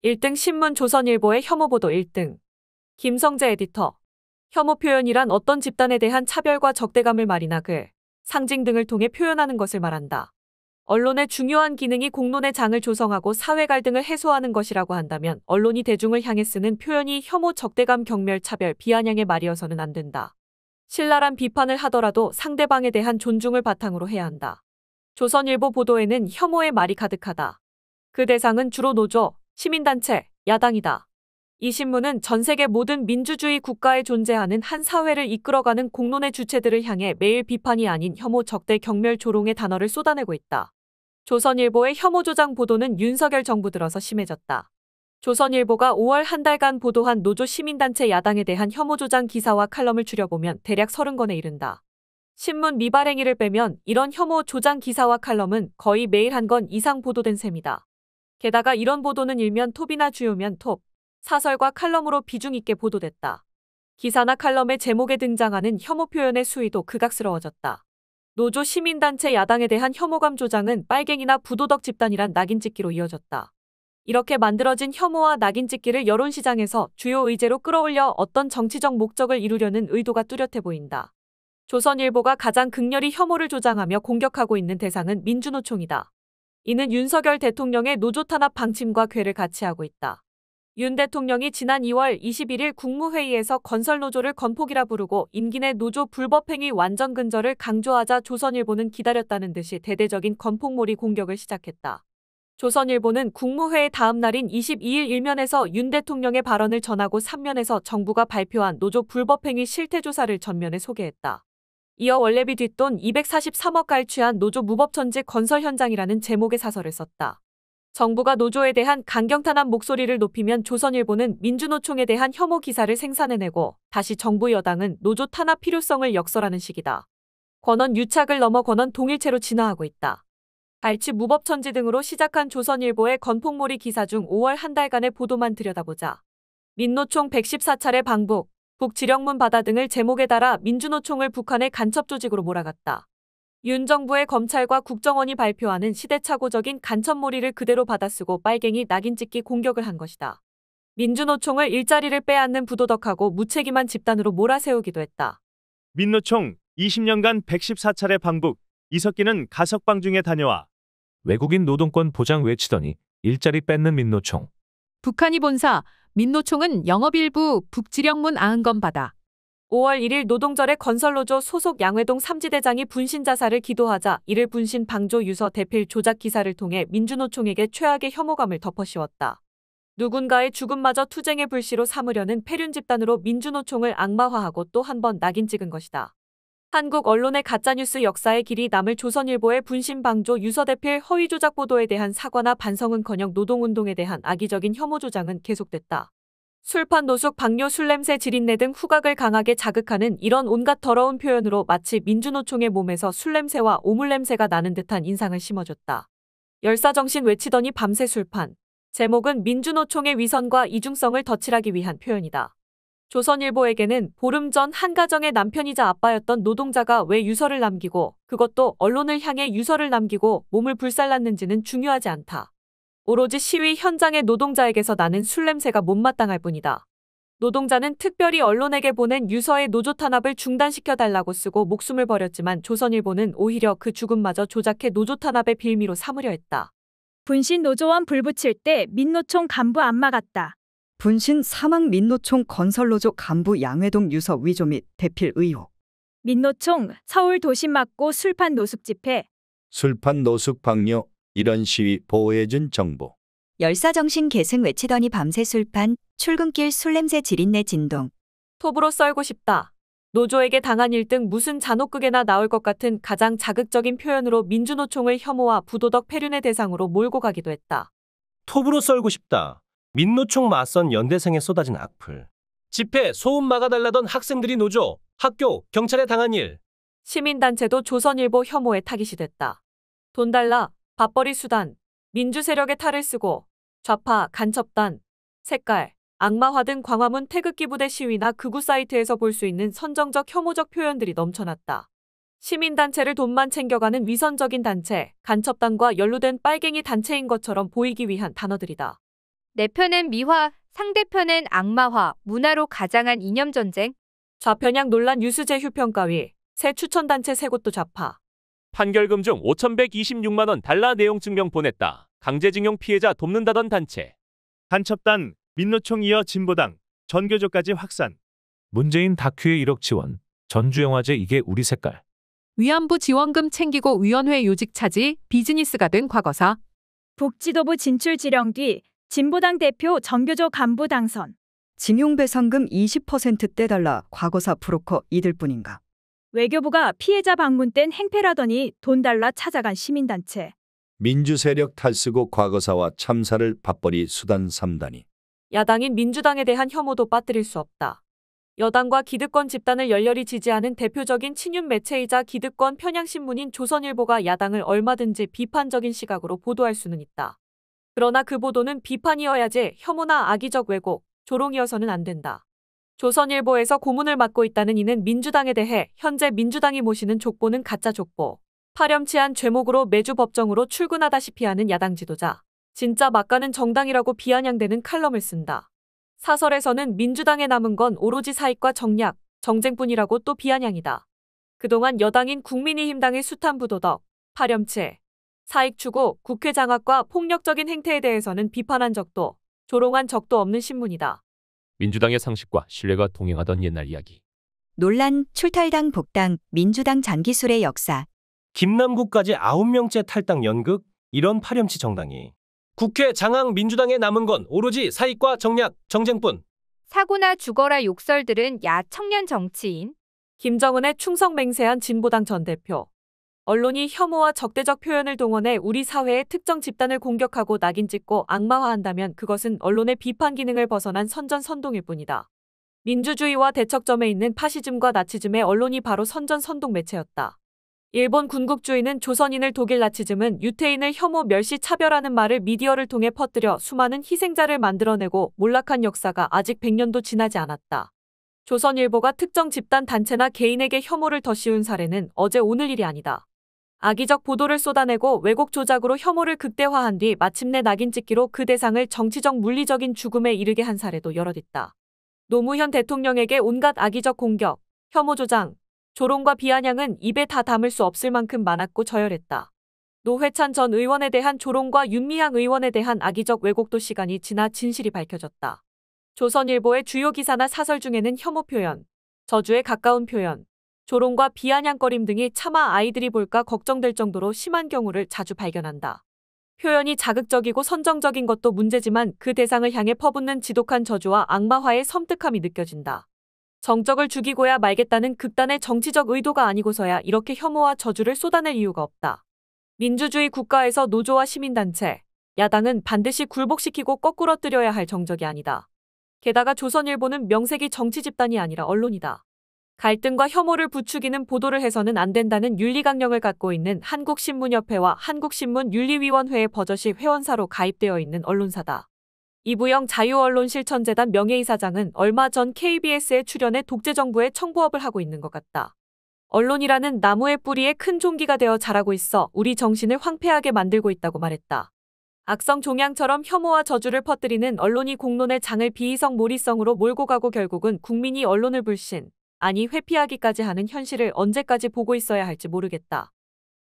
1등 신문 조선일보의 혐오보도 1등. 김성재 에디터. 혐오 표현이란 어떤 집단에 대한 차별과 적대감을 말이나 글, 상징 등을 통해 표현하는 것을 말한다. 언론의 중요한 기능이 공론의 장을 조성하고 사회 갈등을 해소하는 것이라고 한다면 언론이 대중을 향해 쓰는 표현이 혐오, 적대감, 경멸, 차별, 비아냥의 말이어서는 안 된다. 신랄한 비판을 하더라도 상대방에 대한 존중을 바탕으로 해야 한다. 조선일보 보도에는 혐오의 말이 가득하다. 그 대상은 주로 노조, 시민단체, 야당이다. 이 신문은 전 세계 모든 민주주의 국가에 존재하는 한 사회를 이끌어가는 공론의 주체들을 향해 매일 비판이 아닌 혐오, 적대, 경멸, 조롱의 단어를 쏟아내고 있다. 조선일보의 혐오 조장 보도는 윤석열 정부 들어서 심해졌다. 조선일보가 5월 한 달간 보도한 노조 시민단체 야당에 대한 혐오 조장 기사와 칼럼을 줄여보면 대략 30건에 이른다. 신문 미발 행위를 빼면 이런 혐오 조장 기사와 칼럼은 거의 매일 한 건 이상 보도된 셈이다. 게다가 이런 보도는 일면 톱이나 주요면 톱, 사설과 칼럼으로 비중 있게 보도됐다. 기사나 칼럼의 제목에 등장하는 혐오 표현의 수위도 극악스러워졌다. 노조 시민단체 야당에 대한 혐오감 조장은 빨갱이나 부도덕 집단이란 낙인찍기로 이어졌다. 이렇게 만들어진 혐오와 낙인찍기를 여론시장에서 주요 의제로 끌어올려 어떤 정치적 목적을 이루려는 의도가 뚜렷해 보인다. 조선일보가 가장 극렬히 혐오를 조장하며 공격하고 있는 대상은 민주노총이다. 이는 윤석열 대통령의 노조 탄압 방침과 궤를 같이 하고 있다. 윤 대통령이 지난 2월 21일 국무회의에서 건설노조를 건폭이라 부르고 임기 내 노조 불법행위 완전 근절을 강조하자 조선일보는 기다렸다는 듯이 대대적인 건폭몰이 공격을 시작했다. 조선일보는 국무회의 다음 날인 22일 일면에서 윤 대통령의 발언을 전하고 3면에서 정부가 발표한 노조 불법행위 실태조사를 전면에 소개했다. 이어 원래비 뒷돈 243억 갈취한 노조 무법천지 건설 현장이라는 제목의 사설을 썼다. 정부가 노조에 대한 강경탄압 목소리를 높이면 조선일보는 민주노총에 대한 혐오 기사를 생산해내고 다시 정부 여당은 노조 탄압 필요성을 역설하는 식이다. 권원 유착을 넘어 권원 동일체로 진화하고 있다. 갈취 무법천지 등으로 시작한 조선일보의 건폭몰이 기사 중 5월 한 달간의 보도만 들여다보자. 민노총 114차례 방북, 북지령문 바다 등을 제목에 달아 민주노총을 북한의 간첩 조직으로 몰아갔다. 윤 정부의 검찰과 국정원이 발표하는 시대착오적인 간첩몰이를 그대로 받아쓰고 빨갱이 낙인찍기 공격을 한 것이다. 민주노총을 일자리를 빼앗는 부도덕하고 무책임한 집단으로 몰아세우기도 했다. 민노총 20년간 114차례 방북, 이석기는 가석방 중에 다녀와 외국인 노동권 보장 외치더니 일자리 뺏는 민노총. 북한이 본사, 민노총은 영업일부 북지령문 아흔건 받아. 5월 1일 노동절에 건설노조 소속 양회동 삼지대장이 분신 자살을 기도하자 이를 분신 방조 유서 대필 조작 기사를 통해 민주노총에게 최악의 혐오감을 덮어씌웠다. 누군가의 죽음마저 투쟁의 불씨로 삼으려는 패륜 집단으로 민주노총을 악마화하고 또 한 번 낙인 찍은 것이다. 한국 언론의 가짜뉴스 역사에 길이 남을 조선일보의 분신 방조 유서 대필 허위 조작 보도에 대한 사과나 반성은커녕 노동운동에 대한 악의적인 혐오 조장은 계속됐다. 술판 노숙 박료 술냄새 지린내 등 후각을 강하게 자극하는 이런 온갖 더러운 표현으로 마치 민주노총의 몸에서 술냄새와 오물냄새가 나는 듯한 인상을 심어줬다. 열사정신 외치더니 밤새 술판. 제목은 민주노총의 위선과 이중성을 덧칠하기 위한 표현이다. 조선일보에게는 보름 전 한 가정의 남편이자 아빠였던 노동자가 왜 유서를 남기고 그것도 언론을 향해 유서를 남기고 몸을 불살랐는지는 중요하지 않다. 오로지 시위 현장의 노동자에게서 나는 술냄새가 못마땅할 뿐이다. 노동자는 특별히 언론에게 보낸 유서의 노조 탄압을 중단시켜달라고 쓰고 목숨을 버렸지만 조선일보는 오히려 그 죽음마저 조작해 노조 탄압의 빌미로 삼으려 했다. 분신 노조원 불붙일 때 민노총 간부 안 막았다. 분신 사망 민노총 건설노조 간부 양회동 유서 위조 및 대필 의혹. 민노총 서울 도심 맞고 술판 노숙 집회. 술판 노숙 방뇨 이런 시위 보호해준 정부. 열사정신 계승 외치더니 밤새 술판, 출근길 술냄새 지린내 진동. 톱으로 썰고 싶다. 노조에게 당한 일 등 무슨 잔혹극에나 나올 것 같은 가장 자극적인 표현으로 민주노총을 혐오와 부도덕 패륜의 대상으로 몰고 가기도 했다. 톱으로 썰고 싶다. 민노총 맞선 연대생에 쏟아진 악플. 집회 소음 막아달라던 학생들이 노조, 학교, 경찰에 당한 일. 시민단체도 조선일보 혐오에 타깃이 됐다. 돈 달라, 밥벌이 수단, 민주세력의 탈을 쓰고, 좌파, 간첩단, 색깔, 악마화 등 광화문 태극기 부대 시위나 극우 사이트에서 볼 수 있는 선정적 혐오적 표현들이 넘쳐났다. 시민단체를 돈만 챙겨가는 위선적인 단체, 간첩단과 연루된 빨갱이 단체인 것처럼 보이기 위한 단어들이다. 내 편은 미화, 상대편은 악마화, 문화로 가장한 이념전쟁. 좌편향 논란 유수재휴 평가위, 새 추천단체 세 곳도 좌파. 판결금 중 5,126만 원 달러 내용 증명 보냈다. 강제징용 피해자 돕는다던 단체. 간첩단, 민노총 이어 진보당, 전교조까지 확산. 문재인 다큐에 1억 지원. 전주영화제 이게 우리 색깔. 위안부 지원금 챙기고 위원회 요직 차지, 비즈니스가 된 과거사. 복지도부 진출 지령 뒤 진보당 대표 전교조 간부 당선. 징용배상금 20% 떼달라 과거사 브로커 이들뿐인가. 외교부가 피해자 방문 땐 행패라더니 돈 달라 찾아간 시민단체. 민주세력 탈쓰고 과거사와 참사를 밥벌이 수단 3단이. 야당인 민주당에 대한 혐오도 빠뜨릴 수 없다. 여당과 기득권 집단을 열렬히 지지하는 대표적인 친윤 매체이자 기득권 편향신문인 조선일보가 야당을 얼마든지 비판적인 시각으로 보도할 수는 있다. 그러나 그 보도는 비판이어야지 혐오나 악의적 왜곡, 조롱이어서는 안 된다. 조선일보에서 고문을 맡고 있다는 이는 민주당에 대해 현재 민주당이 모시는 족보는 가짜 족보, 파렴치한 죄목으로 매주 법정으로 출근하다시피 하는 야당 지도자, 진짜 막가는 정당이라고 비아냥대는 칼럼을 쓴다. 사설에서는 민주당에 남은 건 오로지 사익과 정략, 정쟁뿐이라고 또 비아냥이다. 그동안 여당인 국민의힘당의 숱한 부도덕, 파렴치, 사익 추구, 국회 장악과 폭력적인 행태에 대해서는 비판한 적도, 조롱한 적도 없는 신문이다. 민주당의 상식과 신뢰가 동행하던 옛날 이야기. 논란, 출탈당 복당, 민주당 장기술의 역사. 김남국까지 9명째 탈당 연극? 이런 파렴치 정당이. 국회 장악 민주당에 남은 건 오로지 사익과 정략, 정쟁뿐. 사고나 죽어라 욕설들은 야 청년 정치인. 김정은의 충성 맹세한 진보당 전 대표. 언론이 혐오와 적대적 표현을 동원해 우리 사회의 특정 집단을 공격하고 낙인 찍고 악마화한다면 그것은 언론의 비판 기능을 벗어난 선전선동일 뿐이다. 민주주의와 대척점에 있는 파시즘과 나치즘의 언론이 바로 선전선동 매체였다. 일본 군국주의는 조선인을 독일 나치즘은 유태인을 혐오 멸시 차별하는 말을 미디어를 통해 퍼뜨려 수많은 희생자를 만들어내고 몰락한 역사가 아직 100년도 지나지 않았다. 조선일보가 특정 집단 단체나 개인에게 혐오를 더 씌운 사례는 어제 오늘 일이 아니다. 악의적 보도를 쏟아내고 왜곡 조작으로 혐오를 극대화한 뒤 마침내 낙인 찍기로 그 대상을 정치적 물리적인 죽음에 이르게 한 사례도 여럿 있다. 노무현 대통령에게 온갖 악의적 공격, 혐오 조장, 조롱과 비아냥은 입에 다 담을 수 없을 만큼 많았고 저열했다. 노회찬 전 의원에 대한 조롱과 윤미향 의원에 대한 악의적 왜곡도 시간이 지나 진실이 밝혀졌다. 조선일보의 주요 기사나 사설 중에는 혐오 표현, 저주에 가까운 표현, 조롱과 비아냥거림 등이 차마 아이들이 볼까 걱정될 정도로 심한 경우를 자주 발견한다. 표현이 자극적이고 선정적인 것도 문제지만 그 대상을 향해 퍼붓는 지독한 저주와 악마화의 섬뜩함이 느껴진다. 정적을 죽이고야 말겠다는 극단의 정치적 의도가 아니고서야 이렇게 혐오와 저주를 쏟아낼 이유가 없다. 민주주의 국가에서 노조와 시민단체, 야당은 반드시 굴복시키고 거꾸러뜨려야 할 정적이 아니다. 게다가 조선일보는 명색이 정치 집단이 아니라 언론이다. 갈등과 혐오를 부추기는 보도를 해서는 안 된다는 윤리강령을 갖고 있는 한국신문협회와 한국신문윤리위원회의 버젓이 회원사로 가입되어 있는 언론사다. 이부영 자유언론실천재단 명예이사장은 얼마 전 KBS에 출연해 독재정부에 청부업을 하고 있는 것 같다. 언론이라는 나무의 뿌리에 큰 종기가 되어 자라고 있어 우리 정신을 황폐하게 만들고 있다고 말했다. 악성 종양처럼 혐오와 저주를 퍼뜨리는 언론이 공론의 장을 비이성 몰이성으로 몰고 가고 결국은 국민이 언론을 불신, 아니 회피하기까지 하는 현실을 언제까지 보고 있어야 할지 모르겠다.